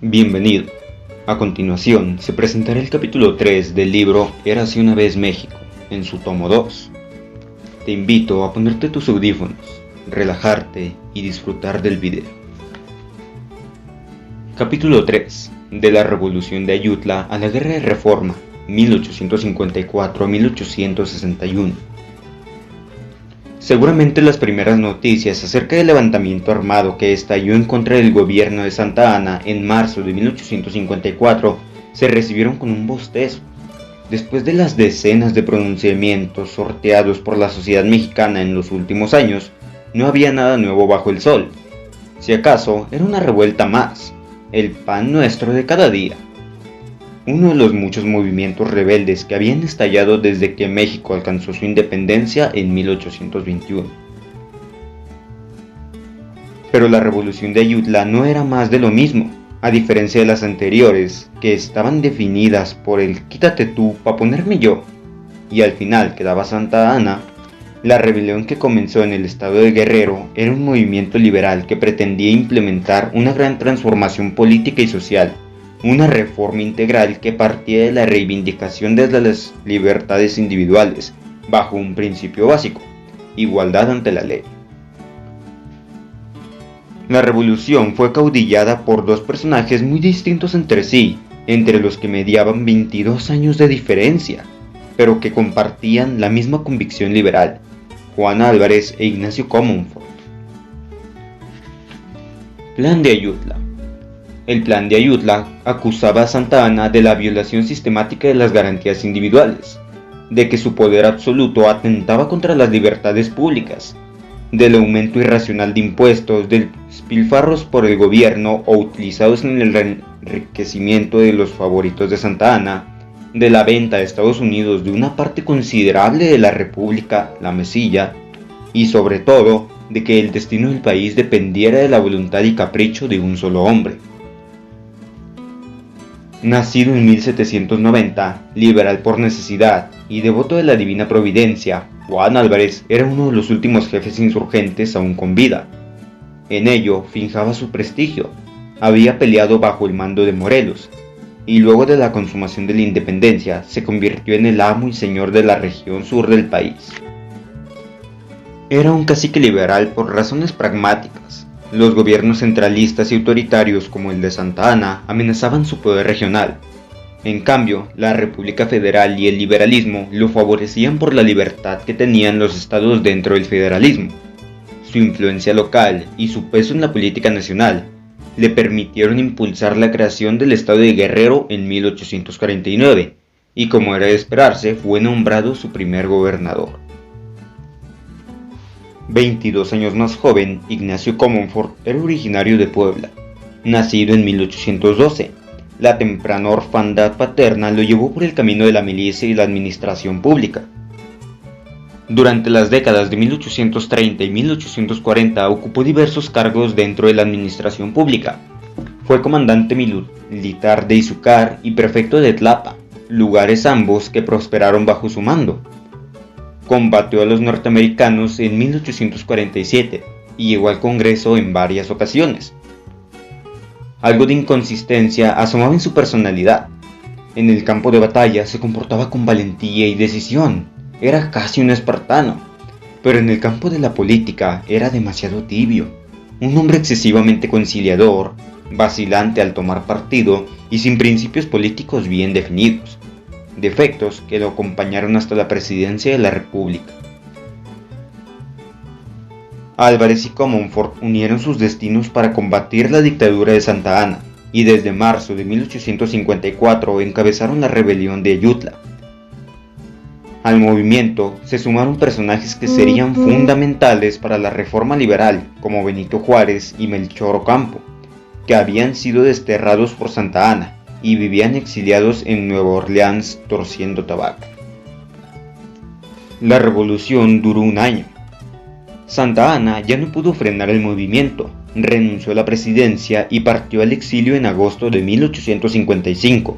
Bienvenido. A continuación se presentará el capítulo 3 del libro Érase una vez México, en su tomo 2. Te invito a ponerte tus audífonos, relajarte y disfrutar del video. Capítulo 3. De la Revolución de Ayutla a la Guerra de Reforma, 1854-1861. Seguramente las primeras noticias acerca del levantamiento armado que estalló en contra del gobierno de Santa Anna en marzo de 1854 se recibieron con un bostezo. Después de las decenas de pronunciamientos sorteados por la sociedad mexicana en los últimos años, no había nada nuevo bajo el sol. Si acaso, era una revuelta más, el pan nuestro de cada día. Uno de los muchos movimientos rebeldes que habían estallado desde que México alcanzó su independencia en 1821. Pero la revolución de Ayutla no era más de lo mismo, a diferencia de las anteriores, que estaban definidas por el quítate tú pa' ponerme yo, y al final quedaba Santa Anna. La rebelión que comenzó en el estado de Guerrero era un movimiento liberal que pretendía implementar una gran transformación política y social, una reforma integral que partía de la reivindicación de las libertades individuales, bajo un principio básico: igualdad ante la ley. La revolución fue caudillada por dos personajes muy distintos entre sí, entre los que mediaban 22 años de diferencia, pero que compartían la misma convicción liberal: Juan Álvarez e Ignacio Comonfort. Plan de Ayutla. El plan de Ayutla acusaba a Santa Anna de la violación sistemática de las garantías individuales, de que su poder absoluto atentaba contra las libertades públicas, del aumento irracional de impuestos, de despilfarros por el gobierno o utilizados en el enriquecimiento de los favoritos de Santa Anna, de la venta a Estados Unidos de una parte considerable de la República, la Mesilla, y sobre todo, de que el destino del país dependiera de la voluntad y capricho de un solo hombre. Nacido en 1790, liberal por necesidad y devoto de la divina providencia, Juan Álvarez era uno de los últimos jefes insurgentes aún con vida. En ello finjaba su prestigio. Había peleado bajo el mando de Morelos, y luego de la consumación de la independencia se convirtió en el amo y señor de la región sur del país. Era un cacique liberal por razones pragmáticas. Los gobiernos centralistas y autoritarios como el de Santa Anna amenazaban su poder regional. En cambio, la República Federal y el liberalismo lo favorecían por la libertad que tenían los estados dentro del federalismo. Su influencia local y su peso en la política nacional le permitieron impulsar la creación del estado de Guerrero en 1849, y como era de esperarse, fue nombrado su primer gobernador. 22 años más joven, Ignacio Comonfort era originario de Puebla. Nacido en 1812, la temprana orfandad paterna lo llevó por el camino de la milicia y la administración pública. Durante las décadas de 1830 y 1840 ocupó diversos cargos dentro de la administración pública. Fue comandante militar de Izúcar y prefecto de Tlapa, lugares ambos que prosperaron bajo su mando. Combatió a los norteamericanos en 1847 y llegó al Congreso en varias ocasiones. Algo de inconsistencia asomaba en su personalidad. En el campo de batalla se comportaba con valentía y decisión, era casi un espartano, pero en el campo de la política era demasiado tibio, un hombre excesivamente conciliador, vacilante al tomar partido y sin principios políticos bien definidos. Defectos que lo acompañaron hasta la presidencia de la República. Álvarez y Comonfort unieron sus destinos para combatir la dictadura de Santa Anna, y desde marzo de 1854 encabezaron la rebelión de Ayutla. Al movimiento se sumaron personajes que serían fundamentales para la reforma liberal, como Benito Juárez y Melchor Ocampo, que habían sido desterrados por Santa Anna y vivían exiliados en Nueva Orleans torciendo tabaco. La revolución duró un año. Santa Anna ya no pudo frenar el movimiento, renunció a la presidencia y partió al exilio en agosto de 1855.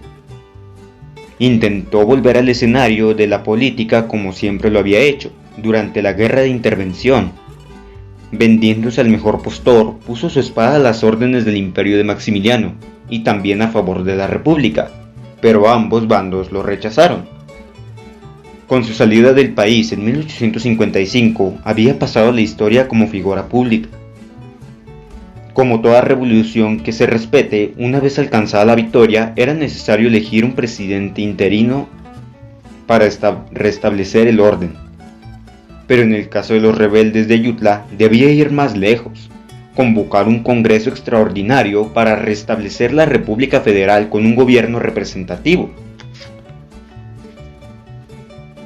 Intentó volver al escenario de la política como siempre lo había hecho, durante la Guerra de Intervención. Vendiéndose al mejor postor, puso su espada a las órdenes del imperio de Maximiliano y también a favor de la República, pero ambos bandos lo rechazaron. Con su salida del país en 1855, había pasado a la historia como figura pública. Como toda revolución que se respete, una vez alcanzada la victoria, era necesario elegir un presidente interino para restablecer el orden. Pero en el caso de los rebeldes de Ayutla, debía ir más lejos, convocar un congreso extraordinario para restablecer la República Federal con un gobierno representativo.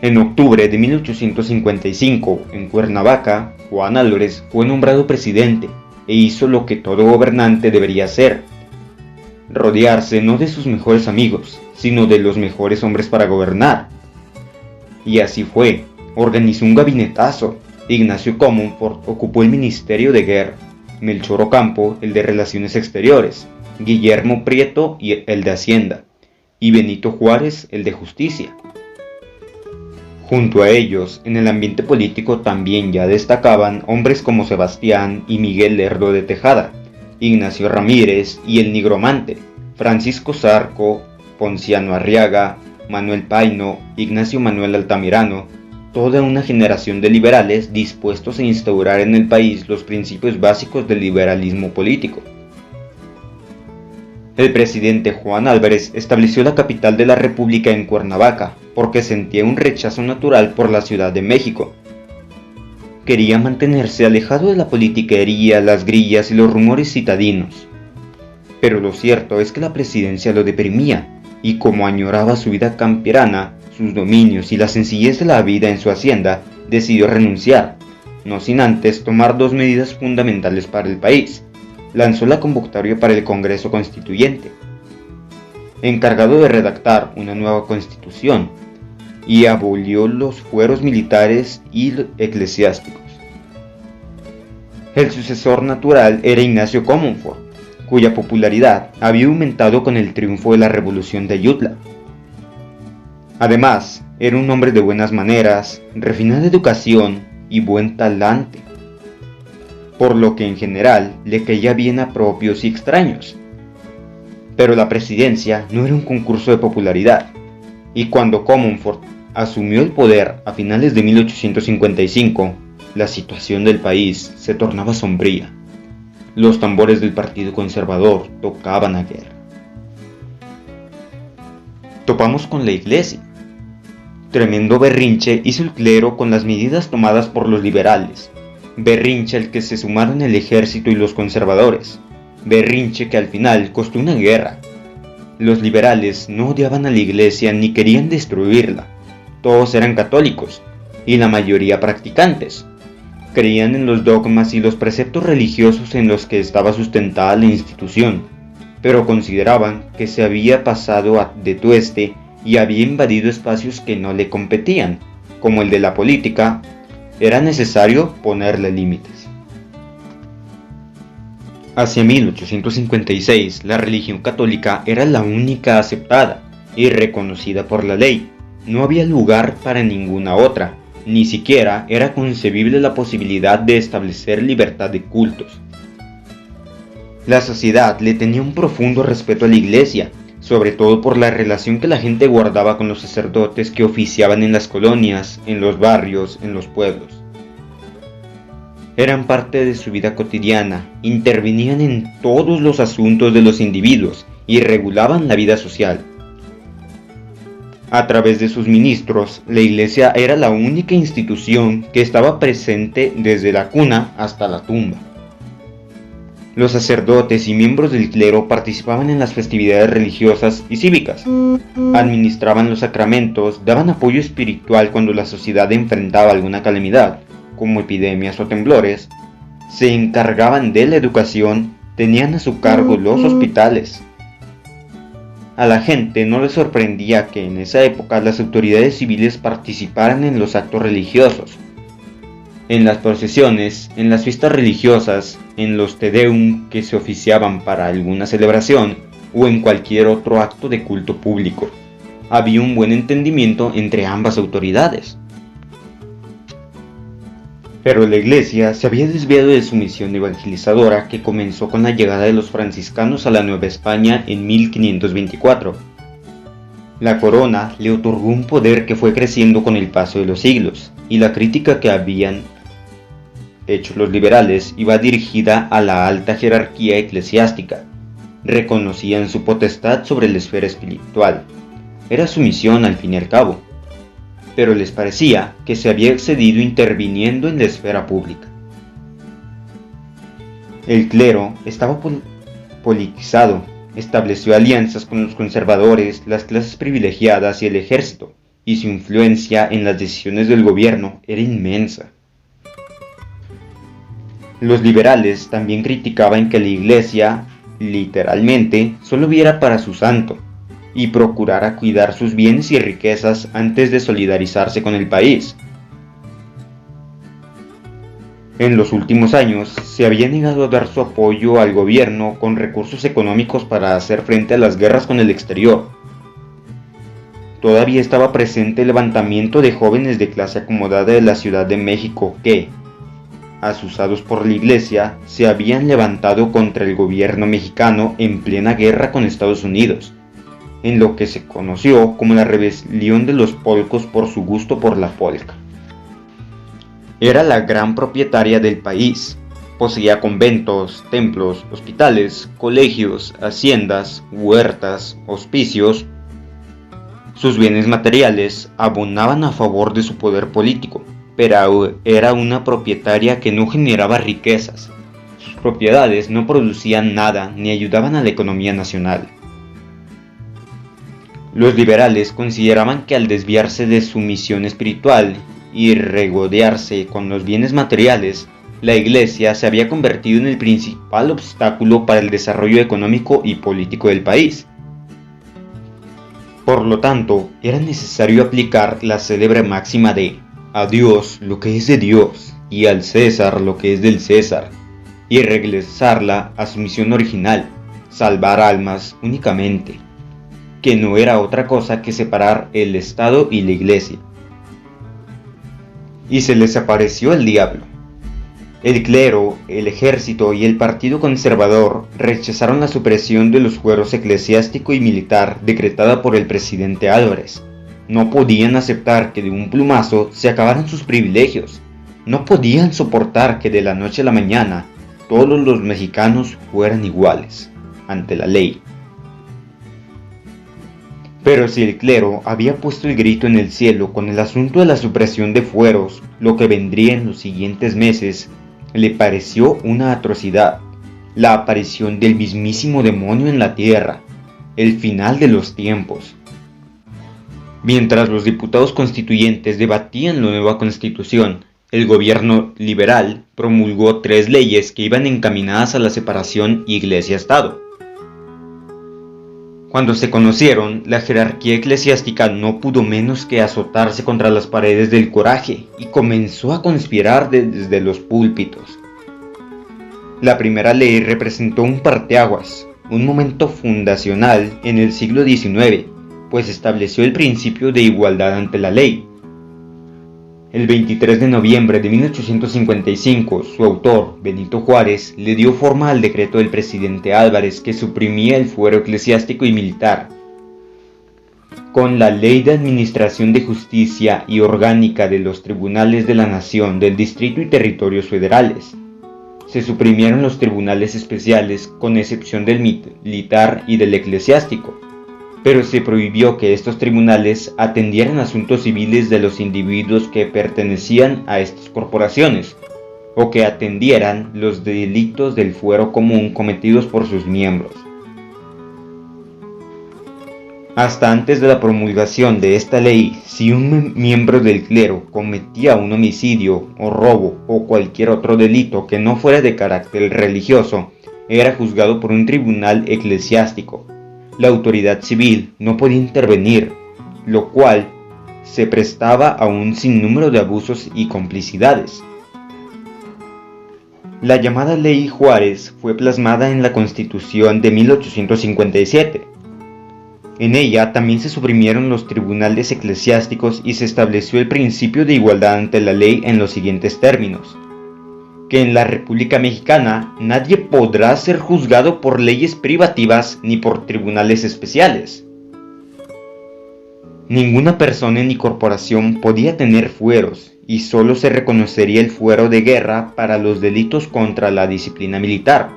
En octubre de 1855, en Cuernavaca, Juan Álvarez fue nombrado presidente e hizo lo que todo gobernante debería hacer: rodearse no de sus mejores amigos, sino de los mejores hombres para gobernar. Y así fue. Organizó un gabinetazo. Ignacio Comonfort ocupó el Ministerio de Guerra, Melchor Ocampo el de Relaciones Exteriores, Guillermo Prieto el de Hacienda, y Benito Juárez el de Justicia. Junto a ellos, en el ambiente político también ya destacaban hombres como Sebastián y Miguel Lerdo de Tejada, Ignacio Ramírez y el Nigromante, Francisco Zarco, Ponciano Arriaga, Manuel Paino, Ignacio Manuel Altamirano, toda una generación de liberales dispuestos a instaurar en el país los principios básicos del liberalismo político. El presidente Juan Álvarez estableció la capital de la República en Cuernavaca porque sentía un rechazo natural por la Ciudad de México. Quería mantenerse alejado de la politiquería, las grillas y los rumores citadinos. Pero lo cierto es que la presidencia lo deprimía, y como añoraba su vida campirana, sus dominios y la sencillez de la vida en su hacienda, decidió renunciar, no sin antes tomar dos medidas fundamentales para el país. Lanzó la convocatoria para el Congreso Constituyente, encargado de redactar una nueva constitución, y abolió los fueros militares y eclesiásticos. El sucesor natural era Ignacio Comonfort, cuya popularidad había aumentado con el triunfo de la Revolución de Ayutla. Además, era un hombre de buenas maneras, refinada educación y buen talante, por lo que en general le caía bien a propios y extraños. Pero la presidencia no era un concurso de popularidad, y cuando Comonfort asumió el poder a finales de 1855, la situación del país se tornaba sombría. Los tambores del Partido Conservador tocaban a guerra. Topamos con la Iglesia. Tremendo berrinche hizo el clero con las medidas tomadas por los liberales. Berrinche al que se sumaron el ejército y los conservadores. Berrinche que al final costó una guerra. Los liberales no odiaban a la Iglesia ni querían destruirla. Todos eran católicos, y la mayoría practicantes. Creían en los dogmas y los preceptos religiosos en los que estaba sustentada la institución, pero consideraban que se había pasado de tueste y había invadido espacios que no le competían, como el de la política. Era necesario ponerle límites. Hacia 1856, la religión católica era la única aceptada y reconocida por la ley. No había lugar para ninguna otra, ni siquiera era concebible la posibilidad de establecer libertad de cultos. La sociedad le tenía un profundo respeto a la Iglesia, sobre todo por la relación que la gente guardaba con los sacerdotes que oficiaban en las colonias, en los barrios, en los pueblos. Eran parte de su vida cotidiana, intervenían en todos los asuntos de los individuos y regulaban la vida social. A través de sus ministros, la Iglesia era la única institución que estaba presente desde la cuna hasta la tumba. Los sacerdotes y miembros del clero participaban en las festividades religiosas y cívicas, administraban los sacramentos, daban apoyo espiritual cuando la sociedad enfrentaba alguna calamidad, como epidemias o temblores, se encargaban de la educación, tenían a su cargo los hospitales. A la gente no le sorprendía que en esa época las autoridades civiles participaran en los actos religiosos, en las procesiones, en las fiestas religiosas, en los Te Deum que se oficiaban para alguna celebración o en cualquier otro acto de culto público. Había un buen entendimiento entre ambas autoridades. Pero la iglesia se había desviado de su misión evangelizadora que comenzó con la llegada de los franciscanos a la Nueva España en 1524. La corona le otorgó un poder que fue creciendo con el paso de los siglos, y la crítica que habían hecho los liberales iba dirigida a la alta jerarquía eclesiástica. Reconocían su potestad sobre la esfera espiritual. Era su misión al fin y al cabo, pero les parecía que se había excedido interviniendo en la esfera pública. El clero estaba politizado, estableció alianzas con los conservadores, las clases privilegiadas y el ejército, y su influencia en las decisiones del gobierno era inmensa. Los liberales también criticaban que la iglesia, literalmente, solo viera para su santo, y procurara cuidar sus bienes y riquezas antes de solidarizarse con el país. En los últimos años se había negado a dar su apoyo al gobierno con recursos económicos para hacer frente a las guerras con el exterior. Todavía estaba presente el levantamiento de jóvenes de clase acomodada de la Ciudad de México que, asusados por la iglesia, se habían levantado contra el gobierno mexicano en plena guerra con Estados Unidos, en lo que se conoció como la rebelión de los polcos por su gusto por la polca. Era la gran propietaria del país, poseía conventos, templos, hospitales, colegios, haciendas, huertas, hospicios. Sus bienes materiales abonaban a favor de su poder político, pero era una propietaria que no generaba riquezas. Sus propiedades no producían nada ni ayudaban a la economía nacional. Los liberales consideraban que al desviarse de su misión espiritual y regodearse con los bienes materiales, la iglesia se había convertido en el principal obstáculo para el desarrollo económico y político del país. Por lo tanto, era necesario aplicar la célebre máxima de a Dios lo que es de Dios y al César lo que es del César, y regresarla a su misión original, salvar almas únicamente, que no era otra cosa que separar el Estado y la iglesia. Y se les apareció el diablo. El clero, el ejército y el partido conservador rechazaron la supresión de los fueros eclesiástico y militar decretada por el presidente Álvarez. No podían aceptar que de un plumazo se acabaran sus privilegios. No podían soportar que de la noche a la mañana todos los mexicanos fueran iguales ante la ley. Pero si el clero había puesto el grito en el cielo con el asunto de la supresión de fueros, lo que vendría en los siguientes meses le pareció una atrocidad, la aparición del mismísimo demonio en la tierra, el final de los tiempos. Mientras los diputados constituyentes debatían la nueva constitución, el gobierno liberal promulgó 3 leyes que iban encaminadas a la separación Iglesia-Estado. Cuando se conocieron, la jerarquía eclesiástica no pudo menos que azotarse contra las paredes del coraje y comenzó a conspirar desde los púlpitos. La primera ley representó un parteaguas, un momento fundacional en el siglo XIX, pues estableció el principio de igualdad ante la ley. El 23 de noviembre de 1855, su autor, Benito Juárez, le dio forma al decreto del presidente Álvarez que suprimía el fuero eclesiástico y militar. Con la Ley de Administración de Justicia y Orgánica de los Tribunales de la Nación, del Distrito y Territorios Federales, se suprimieron los tribunales especiales con excepción del militar y del eclesiástico, pero se prohibió que estos tribunales atendieran asuntos civiles de los individuos que pertenecían a estas corporaciones, o que atendieran los delitos del fuero común cometidos por sus miembros. Hasta antes de la promulgación de esta ley, si un miembro del clero cometía un homicidio o robo o cualquier otro delito que no fuera de carácter religioso, era juzgado por un tribunal eclesiástico. La autoridad civil no podía intervenir, lo cual se prestaba a un sinnúmero de abusos y complicidades. La llamada Ley Juárez fue plasmada en la Constitución de 1857. En ella también se suprimieron los tribunales eclesiásticos y se estableció el principio de igualdad ante la ley en los siguientes términos: que en la República Mexicana nadie podrá ser juzgado por leyes privativas ni por tribunales especiales. Ninguna persona ni corporación podía tener fueros, y solo se reconocería el fuero de guerra para los delitos contra la disciplina militar.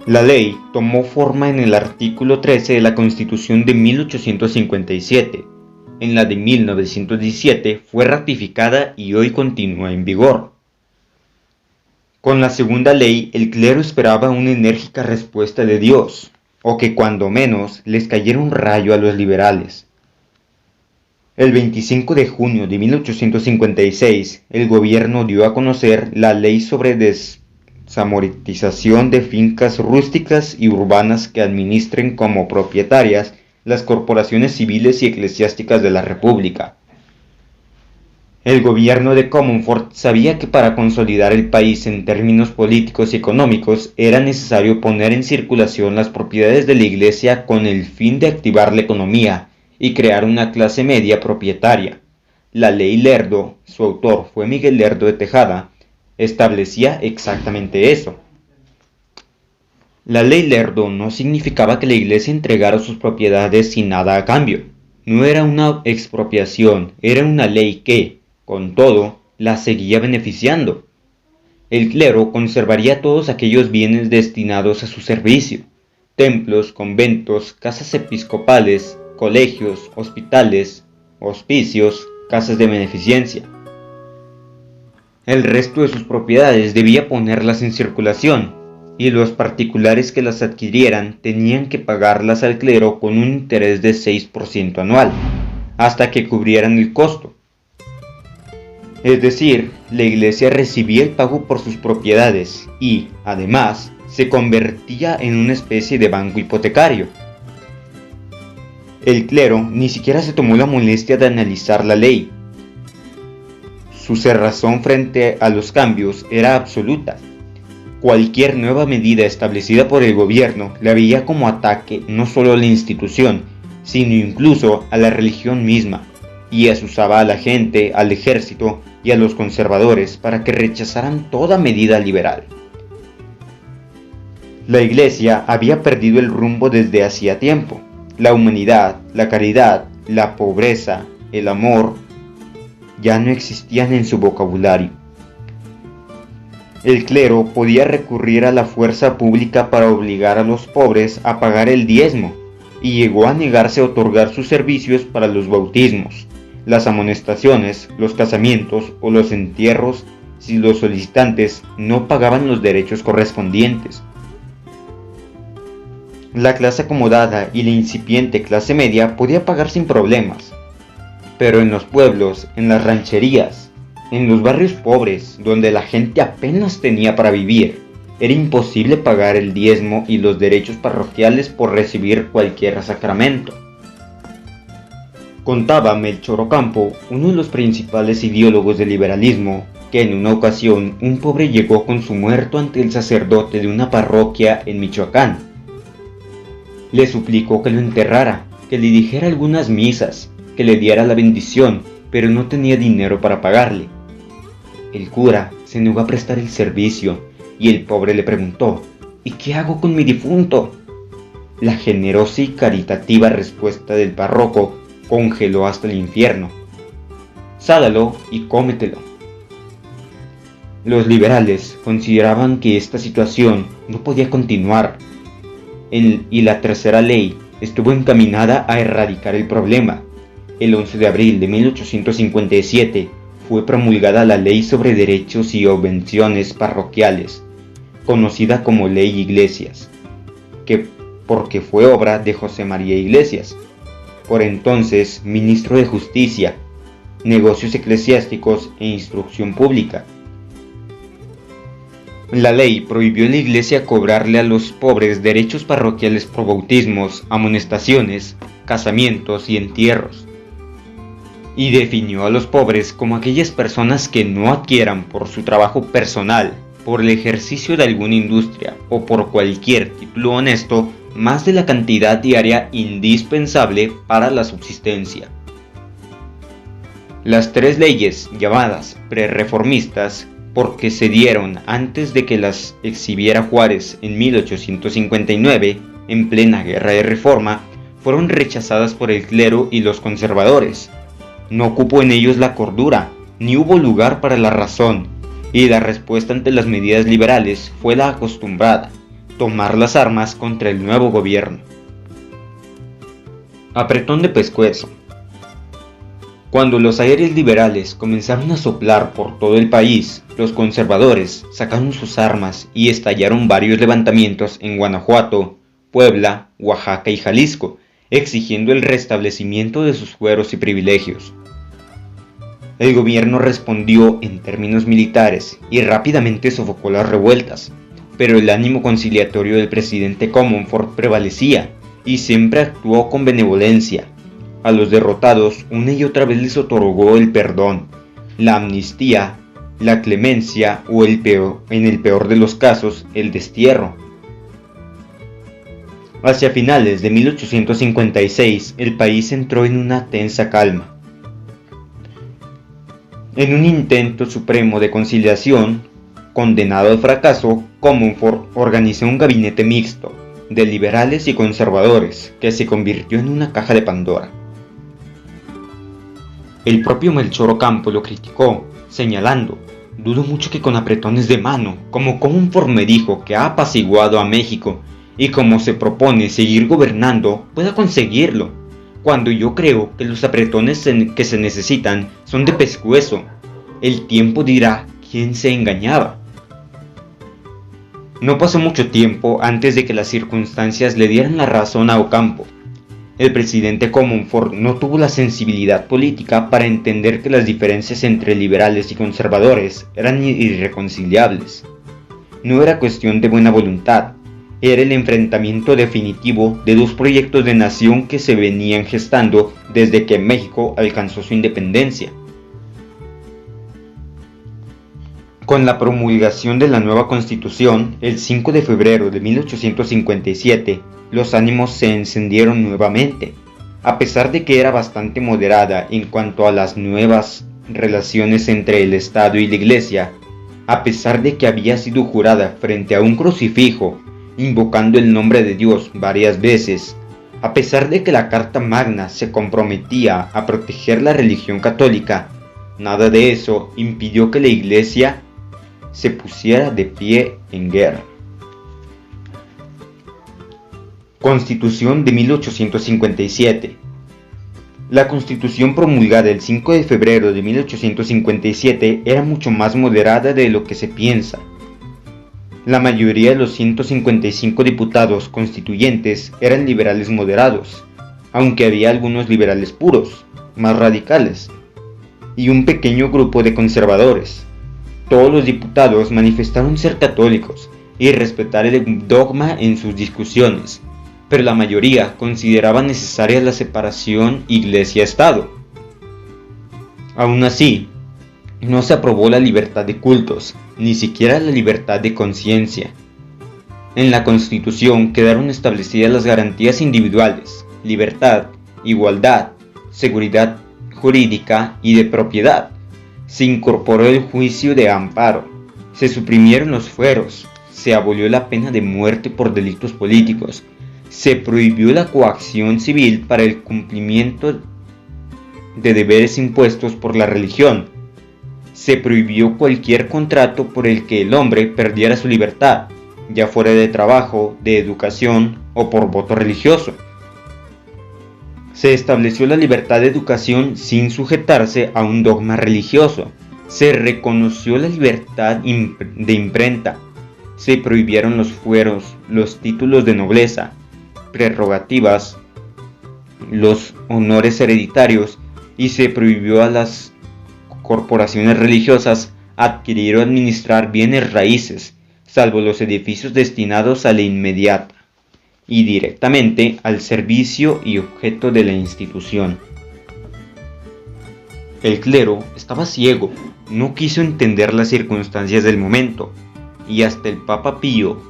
La ley tomó forma en el artículo 13 de la Constitución de 1857. En la de 1917 fue ratificada y hoy continúa en vigor. Con la segunda ley, el clero esperaba una enérgica respuesta de Dios, o que cuando menos les cayera un rayo a los liberales. El 25 de junio de 1856, el gobierno dio a conocer la ley sobre desamortización de fincas rústicas y urbanas que administren como propietarias las corporaciones civiles y eclesiásticas de la República. El gobierno de Comonfort sabía que para consolidar el país en términos políticos y económicos era necesario poner en circulación las propiedades de la Iglesia con el fin de activar la economía y crear una clase media propietaria. La Ley Lerdo, su autor fue Miguel Lerdo de Tejada, establecía exactamente eso. La Ley Lerdo no significaba que la Iglesia entregara sus propiedades sin nada a cambio. No era una expropiación, era una ley que, con todo, la seguía beneficiando. El clero conservaría todos aquellos bienes destinados a su servicio: templos, conventos, casas episcopales, colegios, hospitales, hospicios, casas de beneficencia. El resto de sus propiedades debía ponerlas en circulación, y los particulares que las adquirieran tenían que pagarlas al clero con un interés de 6% anual, hasta que cubrieran el costo. Es decir, la Iglesia recibía el pago por sus propiedades y, además, se convertía en una especie de banco hipotecario. El clero ni siquiera se tomó la molestia de analizar la ley. Su cerrazón frente a los cambios era absoluta. Cualquier nueva medida establecida por el gobierno la veía como ataque no solo a la institución, sino incluso a la religión misma, y asusaba a la gente, al ejército y a los conservadores para que rechazaran toda medida liberal. La Iglesia había perdido el rumbo desde hacía tiempo. La humanidad, la caridad, la pobreza, el amor, ya no existían en su vocabulario. El clero podía recurrir a la fuerza pública para obligar a los pobres a pagar el diezmo, y llegó a negarse a otorgar sus servicios para los bautismos, las amonestaciones, los casamientos o los entierros si los solicitantes no pagaban los derechos correspondientes. La clase acomodada y la incipiente clase media podía pagar sin problemas, pero en los pueblos, en las rancherías, en los barrios pobres, donde la gente apenas tenía para vivir, era imposible pagar el diezmo y los derechos parroquiales por recibir cualquier sacramento. Contaba Melchor Ocampo, uno de los principales ideólogos del liberalismo, que en una ocasión un pobre llegó con su muerto ante el sacerdote de una parroquia en Michoacán. Le suplicó que lo enterrara, que le dijera algunas misas, que le diera la bendición, pero no tenía dinero para pagarle. El cura se negó a prestar el servicio y el pobre le preguntó: ¿y qué hago con mi difunto? La generosa y caritativa respuesta del párroco congeló hasta el infierno: sálalo y cómetelo. Los liberales consideraban que esta situación no podía continuar, y la tercera ley estuvo encaminada a erradicar el problema. El 11 de abril de 1857 fue promulgada la Ley sobre Derechos y Obvenciones Parroquiales, conocida como Ley Iglesias, porque fue obra de José María Iglesias, por entonces ministro de Justicia, Negocios Eclesiásticos e Instrucción Pública. La ley prohibió a la Iglesia cobrarle a los pobres derechos parroquiales por bautismos, amonestaciones, casamientos y entierros, y definió a los pobres como aquellas personas que no adquieran por su trabajo personal, por el ejercicio de alguna industria o por cualquier título honesto más de la cantidad diaria indispensable para la subsistencia. Las tres leyes llamadas prerreformistas, porque se dieron antes de que las exhibiera Juárez en 1859, en plena guerra de reforma, fueron rechazadas por el clero y los conservadores. No cupo en ellos la cordura, ni hubo lugar para la razón, y la respuesta ante las medidas liberales fue la acostumbrada: tomar las armas contra el nuevo gobierno. Apretón de pescuezo. Cuando los aires liberales comenzaron a soplar por todo el país, los conservadores sacaron sus armas y estallaron varios levantamientos en Guanajuato, Puebla, Oaxaca y Jalisco, exigiendo el restablecimiento de sus fueros y privilegios. El gobierno respondió en términos militares y rápidamente sofocó las revueltas, pero el ánimo conciliatorio del presidente Comonfort prevalecía y siempre actuó con benevolencia. A los derrotados una y otra vez les otorgó el perdón, la amnistía, la clemencia o en el peor de los casos, el destierro. Hacia finales de 1856 el país entró en una tensa calma. En un intento supremo de conciliación, condenado al fracaso, Comonfort organizó un gabinete mixto de liberales y conservadores que se convirtió en una caja de Pandora. El propio Melchor Ocampo lo criticó, señalando: dudo mucho que con apretones de mano, como Comonfort me dijo que ha apaciguado a México y como se propone seguir gobernando, pueda conseguirlo, cuando yo creo que los apretones que se necesitan son de pescuezo. El tiempo dirá quién se engañaba. No pasó mucho tiempo antes de que las circunstancias le dieran la razón a Ocampo. El presidente Comonfort no tuvo la sensibilidad política para entender que las diferencias entre liberales y conservadores eran irreconciliables. No era cuestión de buena voluntad, era el enfrentamiento definitivo de dos proyectos de nación que se venían gestando desde que México alcanzó su independencia. Con la promulgación de la nueva Constitución, el 5 de febrero de 1857, los ánimos se encendieron nuevamente. A pesar de que era bastante moderada en cuanto a las nuevas relaciones entre el Estado y la Iglesia, a pesar de que había sido jurada frente a un crucifijo, invocando el nombre de Dios varias veces, a pesar de que la Carta Magna se comprometía a proteger la religión católica, nada de eso impidió que la Iglesia se pusiera de pie en guerra. Constitución de 1857. La Constitución promulgada el 5 de febrero de 1857 era mucho más moderada de lo que se piensa. La mayoría de los 155 diputados constituyentes eran liberales moderados, aunque había algunos liberales puros, más radicales, y un pequeño grupo de conservadores. Todos los diputados manifestaron ser católicos y respetar el dogma en sus discusiones, pero la mayoría consideraba necesaria la separación Iglesia-Estado. Aún así, no se aprobó la libertad de cultos, ni siquiera la libertad de conciencia. En la Constitución quedaron establecidas las garantías individuales, libertad, igualdad, seguridad jurídica y de propiedad. Se incorporó el juicio de amparo, se suprimieron los fueros, se abolió la pena de muerte por delitos políticos, se prohibió la coacción civil para el cumplimiento de deberes impuestos por la religión, se prohibió cualquier contrato por el que el hombre perdiera su libertad, ya fuera de trabajo, de educación o por voto religioso. Se estableció la libertad de educación sin sujetarse a un dogma religioso. Se reconoció la libertad de imprenta. Se prohibieron los fueros, los títulos de nobleza, prerrogativas, los honores hereditarios y se prohibió a las corporaciones religiosas adquirir o administrar bienes raíces, salvo los edificios destinados a la inmediata y directamente al servicio y objeto de la institución. El clero estaba ciego, no quiso entender las circunstancias del momento, y hasta el Papa Pío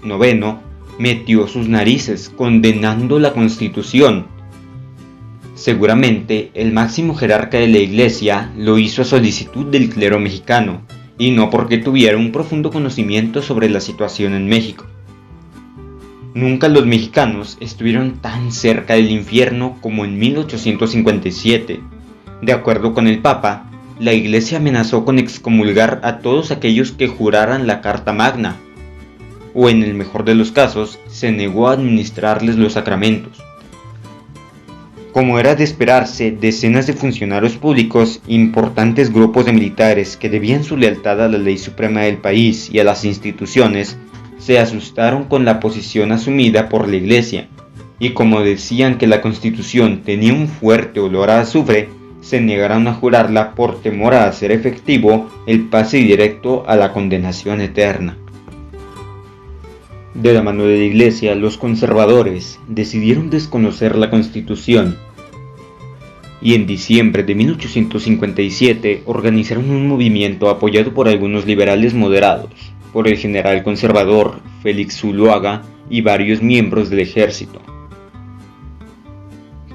IX metió sus narices condenando la Constitución. Seguramente el máximo jerarca de la Iglesia lo hizo a solicitud del clero mexicano, y no porque tuviera un profundo conocimiento sobre la situación en México. Nunca los mexicanos estuvieron tan cerca del infierno como en 1857. De acuerdo con el Papa, la Iglesia amenazó con excomulgar a todos aquellos que juraran la Carta Magna, o en el mejor de los casos, se negó a administrarles los sacramentos. Como era de esperarse, decenas de funcionarios públicos, importantes grupos de militares que debían su lealtad a la ley suprema del país y a las instituciones, se asustaron con la posición asumida por la Iglesia, y como decían que la Constitución tenía un fuerte olor a azufre, se negaron a jurarla por temor a hacer efectivo el pase directo a la condenación eterna. De la mano de la Iglesia, los conservadores decidieron desconocer la Constitución y en diciembre de 1857 organizaron un movimiento apoyado por algunos liberales moderados, por el general conservador Félix Zuloaga y varios miembros del ejército.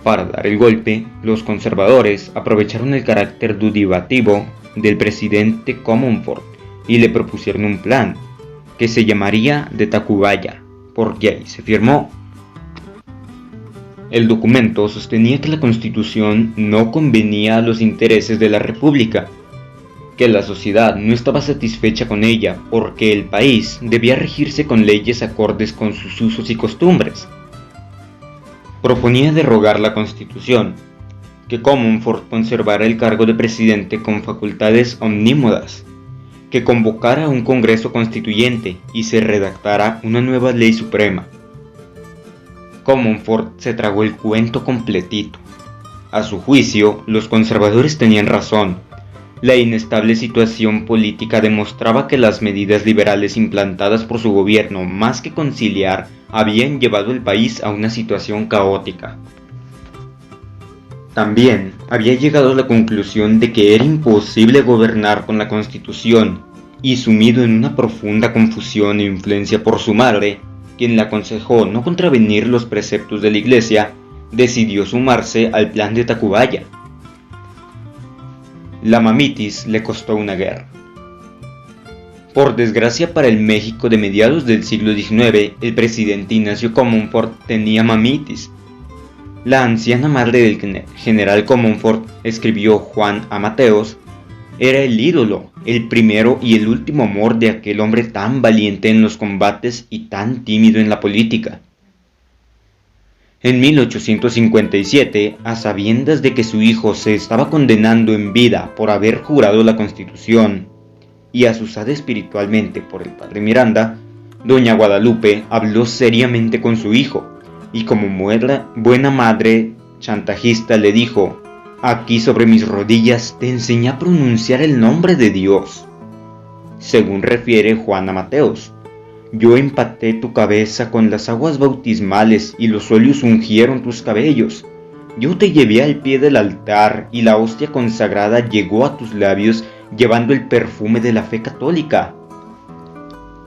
Para dar el golpe, los conservadores aprovecharon el carácter dudativo del presidente Comonfort y le propusieron un plan que se llamaría de Tacubaya, porque ahí se firmó. El documento sostenía que la Constitución no convenía a los intereses de la República, que la sociedad no estaba satisfecha con ella porque el país debía regirse con leyes acordes con sus usos y costumbres. Proponía derogar la Constitución, que Comonfort conservara el cargo de presidente con facultades omnímodas, que convocara un Congreso Constituyente y se redactara una nueva ley suprema. Comonfort se tragó el cuento completito. A su juicio, los conservadores tenían razón. La inestable situación política demostraba que las medidas liberales implantadas por su gobierno, más que conciliar, habían llevado el país a una situación caótica. También había llegado a la conclusión de que era imposible gobernar con la Constitución, y sumido en una profunda confusión e influencia por su madre, quien le aconsejó no contravenir los preceptos de la Iglesia, decidió sumarse al plan de Tacubaya. La mamitis le costó una guerra. Por desgracia para el México de mediados del siglo XIX, el presidente Ignacio Comonfort tenía mamitis. La anciana madre del general Comonfort, escribió Juan A. Mateos, era el ídolo, el primero y el último amor de aquel hombre tan valiente en los combates y tan tímido en la política. En 1857, a sabiendas de que su hijo se estaba condenando en vida por haber jurado la Constitución y asusada espiritualmente por el padre Miranda, doña Guadalupe habló seriamente con su hijo y como buena madre chantajista le dijo: «Aquí sobre mis rodillas te enseñé a pronunciar el nombre de Dios». Según refiere Juana Mateos, «Yo empaté tu cabeza con las aguas bautismales y los óleos ungieron tus cabellos. Yo te llevé al pie del altar y la hostia consagrada llegó a tus labios llevando el perfume de la fe católica.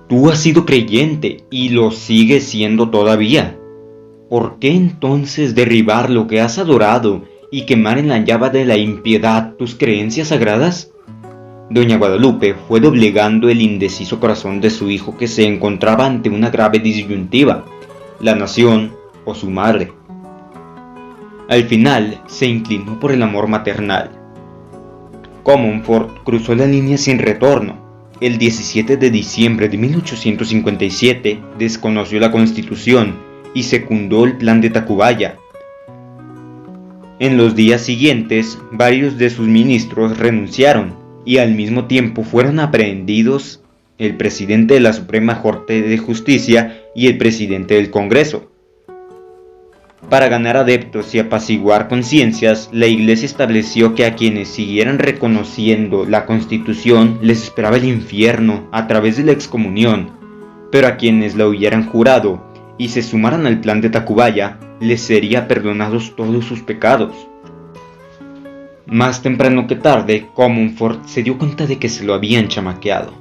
Tú has sido creyente y lo sigues siendo todavía. ¿Por qué entonces derribar lo que has adorado y quemar en la llama de la impiedad tus creencias sagradas?» Doña Guadalupe fue doblegando el indeciso corazón de su hijo, que se encontraba ante una grave disyuntiva: la nación o su madre. Al final se inclinó por el amor maternal. Comonfort cruzó la línea sin retorno. El 17 de diciembre de 1857 desconoció la Constitución y secundó el plan de Tacubaya. En los días siguientes, varios de sus ministros renunciaron y al mismo tiempo fueron aprehendidos el presidente de la Suprema Corte de Justicia y el presidente del Congreso. Para ganar adeptos y apaciguar conciencias, la Iglesia estableció que a quienes siguieran reconociendo la Constitución les esperaba el infierno a través de la excomunión, pero a quienes la hubieran jurado y se sumaran al plan de Tacubaya, les sería perdonados todos sus pecados. Más temprano que tarde, Comonfort se dio cuenta de que se lo habían chamaqueado.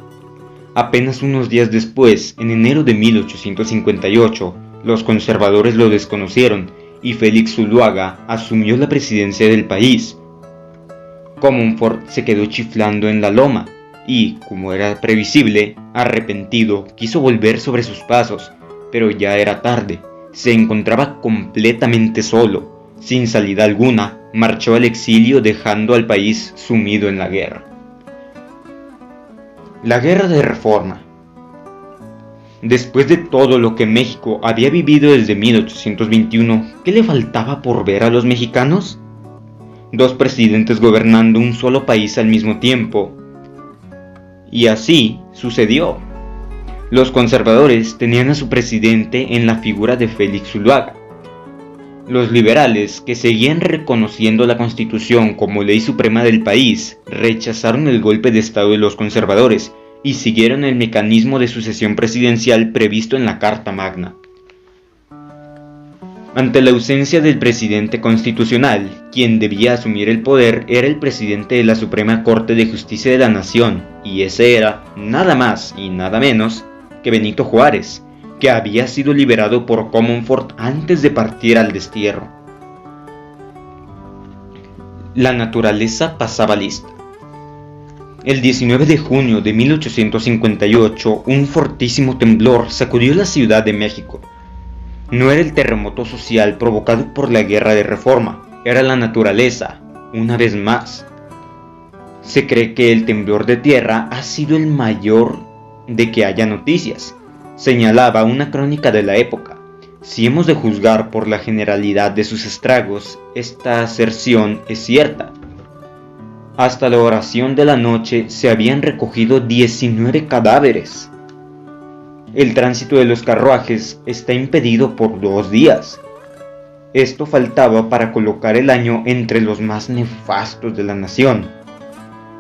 Apenas unos días después, en enero de 1858, los conservadores lo desconocieron y Félix Zuluaga asumió la presidencia del país. Comonfort se quedó chiflando en la loma y, como era previsible, arrepentido, quiso volver sobre sus pasos, pero ya era tarde. Se encontraba completamente solo, sin salida alguna, marchó al exilio dejando al país sumido en la guerra. La Guerra de Reforma. Después de todo lo que México había vivido desde 1821, ¿qué le faltaba por ver a los mexicanos? Dos presidentes gobernando un solo país al mismo tiempo. Y así sucedió. Los conservadores tenían a su presidente en la figura de Félix Zuluaga. Los liberales, que seguían reconociendo la Constitución como ley suprema del país, rechazaron el golpe de Estado de los conservadores y siguieron el mecanismo de sucesión presidencial previsto en la Carta Magna. Ante la ausencia del presidente constitucional, quien debía asumir el poder era el presidente de la Suprema Corte de Justicia de la Nación, y ese era, nada más y nada menos, que Benito Juárez, que había sido liberado por Comonfort antes de partir al destierro. La naturaleza pasaba lista. El 19 de junio de 1858, un fortísimo temblor sacudió la Ciudad de México. No era el terremoto social provocado por la Guerra de Reforma, era la naturaleza, una vez más. Se cree que el temblor de tierra ha sido el mayor de que haya noticias, señalaba una crónica de la época. Si hemos de juzgar por la generalidad de sus estragos, esta aserción es cierta. Hasta la oración de la noche se habían recogido 19 cadáveres. El tránsito de los carruajes está impedido por 2 días. Esto faltaba para colocar el año entre los más nefastos de la nación.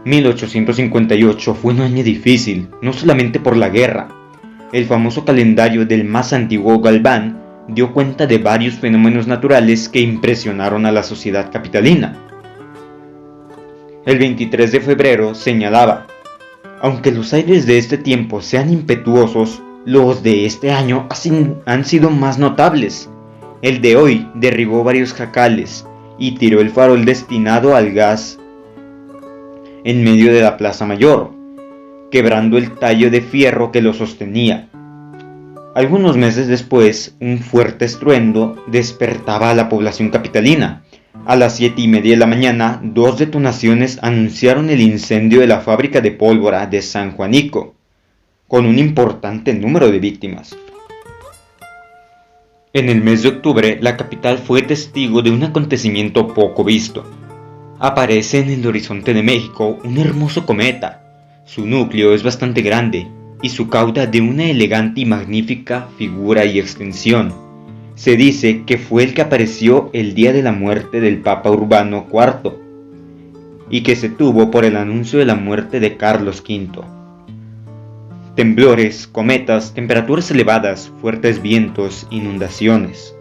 1858 fue un año difícil, no solamente por la guerra. El famoso calendario del más antiguo Galván dio cuenta de varios fenómenos naturales que impresionaron a la sociedad capitalina. El 23 de febrero señalaba: aunque los aires de este tiempo sean impetuosos, los de este año han sido más notables. El de hoy derribó varios jacales y tiró el farol destinado al gas en medio de la Plaza Mayor, quebrando el tallo de fierro que lo sostenía. Algunos meses después, un fuerte estruendo despertaba a la población capitalina. A las 7:30 de la mañana, 2 detonaciones anunciaron el incendio de la fábrica de pólvora de San Juanico, con un importante número de víctimas. En el mes de octubre, la capital fue testigo de un acontecimiento poco visto. Aparece en el horizonte de México un hermoso cometa. Su núcleo es bastante grande y su cauda de una elegante y magnífica figura y extensión. Se dice que fue el que apareció el día de la muerte del Papa Urbano IV y que se tuvo por el anuncio de la muerte de Carlos V. Temblores, cometas, temperaturas elevadas, fuertes vientos, inundaciones.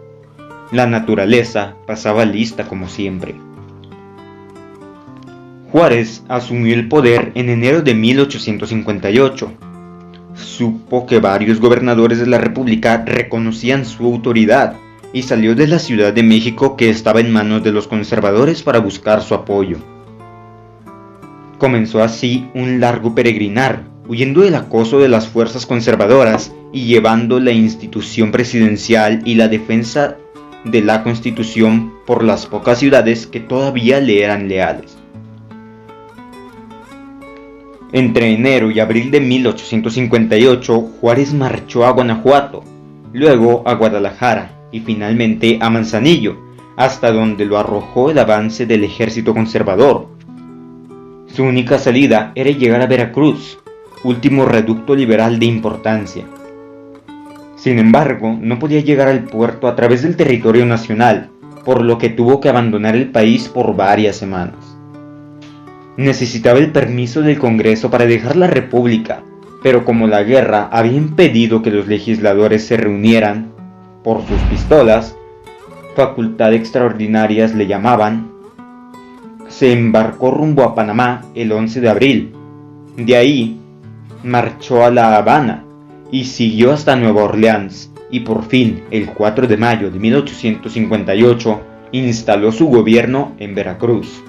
La naturaleza pasaba lista como siempre. Juárez asumió el poder en enero de 1858. Supo que varios gobernadores de la República reconocían su autoridad y salió de la Ciudad de México, que estaba en manos de los conservadores, para buscar su apoyo. Comenzó así un largo peregrinar, huyendo del acoso de las fuerzas conservadoras y llevando la institución presidencial y la defensa de la Constitución por las pocas ciudades que todavía le eran leales. Entre enero y abril de 1858, Juárez marchó a Guanajuato, luego a Guadalajara y finalmente a Manzanillo, hasta donde lo arrojó el avance del ejército conservador. Su única salida era llegar a Veracruz, último reducto liberal de importancia. Sin embargo, no podía llegar al puerto a través del territorio nacional, por lo que tuvo que abandonar el país por varias semanas. Necesitaba el permiso del Congreso para dejar la República, pero como la guerra había impedido que los legisladores se reunieran por sus pistolas, facultad extraordinarias le llamaban, se embarcó rumbo a Panamá el 11 de abril. De ahí marchó a La Habana y siguió hasta Nueva Orleans, y por fin, el 4 de mayo de 1858, instaló su gobierno en Veracruz.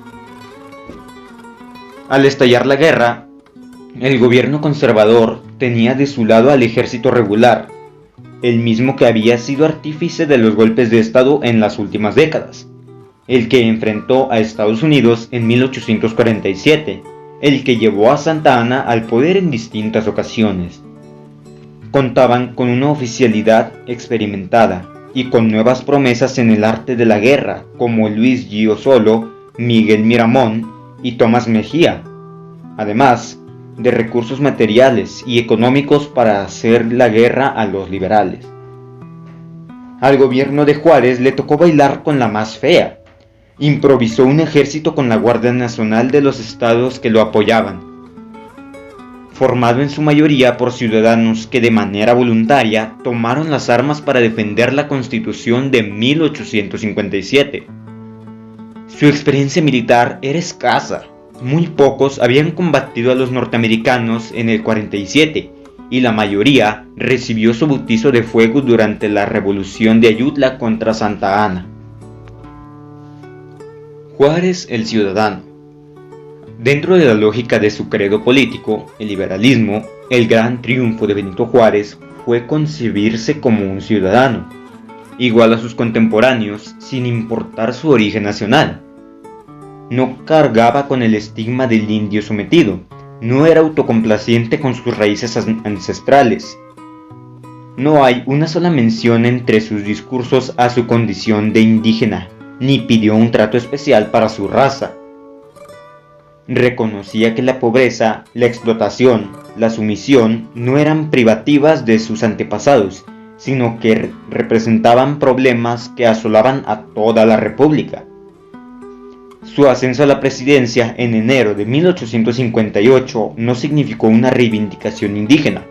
Al estallar la guerra, el gobierno conservador tenía de su lado al ejército regular, el mismo que había sido artífice de los golpes de Estado en las últimas décadas, el que enfrentó a Estados Unidos en 1847, el que llevó a Santa Anna al poder en distintas ocasiones. Contaban con una oficialidad experimentada y con nuevas promesas en el arte de la guerra, como Luis Gio Solo, Miguel Miramón y Tomás Mejía, además de recursos materiales y económicos para hacer la guerra a los liberales. Al gobierno de Juárez le tocó bailar con la más fea. Improvisó un ejército con la Guardia Nacional de los estados que lo apoyaban, formado en su mayoría por ciudadanos que de manera voluntaria tomaron las armas para defender la Constitución de 1857. Su experiencia militar era escasa. Muy pocos habían combatido a los norteamericanos en el 47 y la mayoría recibió su bautizo de fuego durante la Revolución de Ayutla contra Santa Anna. Juárez el ciudadano. Dentro de la lógica de su credo político, el liberalismo, el gran triunfo de Benito Juárez fue concebirse como un ciudadano, igual a sus contemporáneos sin importar su origen nacional. No cargaba con el estigma del indio sometido, no era autocomplaciente con sus raíces ancestrales. No hay una sola mención entre sus discursos a su condición de indígena, ni pidió un trato especial para su raza. Reconocía que la pobreza, la explotación, la sumisión no eran privativas de sus antepasados, sino que representaban problemas que asolaban a toda la República. Su ascenso a la presidencia en enero de 1858 no significó una reivindicación indígena.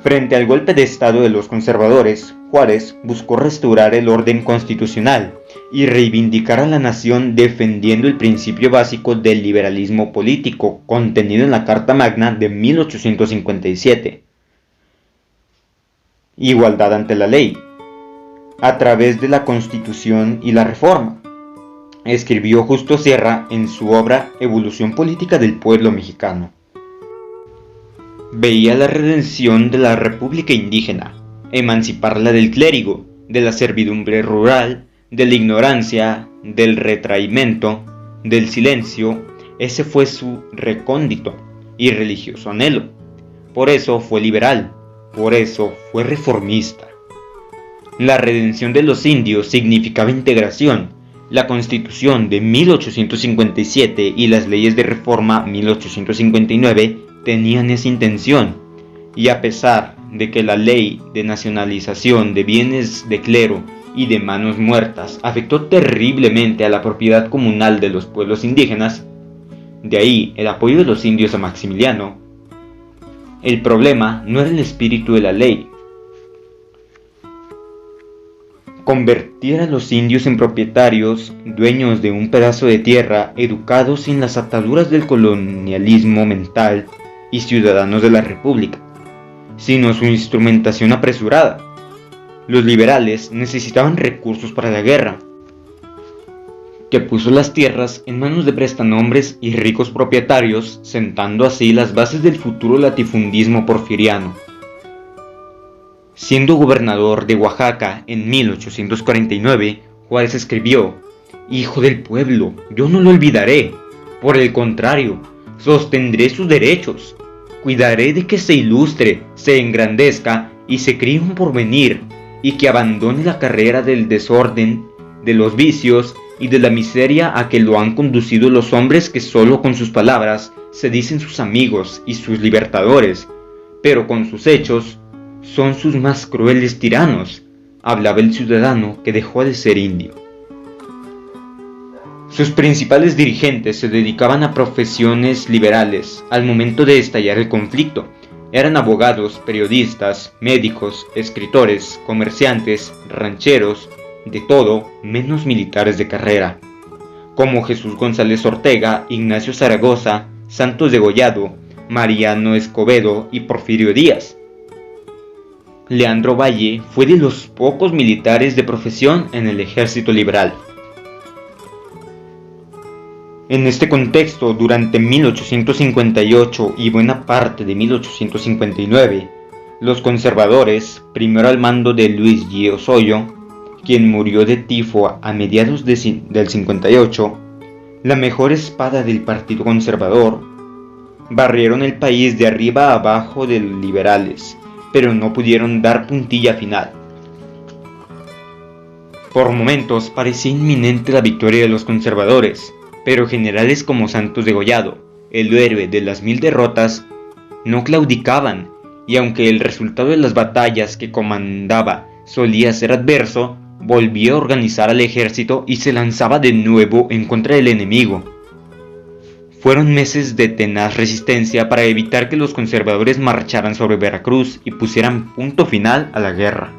Frente al golpe de Estado de los conservadores, Juárez buscó restaurar el orden constitucional y reivindicar a la nación defendiendo el principio básico del liberalismo político contenido en la Carta Magna de 1857. Igualdad ante la ley, a través de la Constitución y la Reforma, escribió Justo Sierra en su obra Evolución Política del Pueblo Mexicano. Veía la redención de la República Indígena, emanciparla del clérigo, de la servidumbre rural, de la ignorancia, del retraimiento, del silencio. Ese fue su recóndito y religioso anhelo. Por eso fue liberal, por eso fue reformista. La redención de los indios significaba integración. La Constitución de 1857 y las leyes de reforma 1859 tenían esa intención, y a pesar de que la ley de nacionalización de bienes de clero y de manos muertas afectó terriblemente a la propiedad comunal de los pueblos indígenas, de ahí el apoyo de los indios a Maximiliano, el problema no era el espíritu de la ley. Convertir a los indios en propietarios, dueños de un pedazo de tierra, educados sin las ataduras del colonialismo mental y ciudadanos de la República, sino su instrumentación apresurada. Los liberales necesitaban recursos para la guerra, que puso las tierras en manos de prestanombres y ricos propietarios, sentando así las bases del futuro latifundismo porfiriano. Siendo gobernador de Oaxaca en 1849, Juárez escribió: «Hijo del pueblo, yo no lo olvidaré. Por el contrario, sostendré sus derechos. Cuidaré de que se ilustre, se engrandezca y se críe un porvenir, y que abandone la carrera del desorden, de los vicios y de la miseria a que lo han conducido los hombres que solo con sus palabras se dicen sus amigos y sus libertadores, pero con sus hechos son sus más crueles tiranos», hablaba el ciudadano que dejó de ser indio. Sus principales dirigentes se dedicaban a profesiones liberales al momento de estallar el conflicto. Eran abogados, periodistas, médicos, escritores, comerciantes, rancheros, de todo menos militares de carrera, como Jesús González Ortega, Ignacio Zaragoza, Santos Degollado, Mariano Escobedo y Porfirio Díaz. Leandro Valle fue de los pocos militares de profesión en el Ejército Liberal. En este contexto, durante 1858 y buena parte de 1859, los conservadores, primero al mando de Luis G. Osoyo, quien murió de tifo a mediados del 58, la mejor espada del Partido Conservador, barrieron el país de arriba a abajo de los liberales, pero no pudieron dar puntilla final. Por momentos parecía inminente la victoria de los conservadores, pero generales como Santos Degollado, el héroe de las 1000 derrotas, no claudicaban, y aunque el resultado de las batallas que comandaba solía ser adverso, volvió a organizar al ejército y se lanzaba de nuevo en contra del enemigo. Fueron meses de tenaz resistencia para evitar que los conservadores marcharan sobre Veracruz y pusieran punto final a la guerra.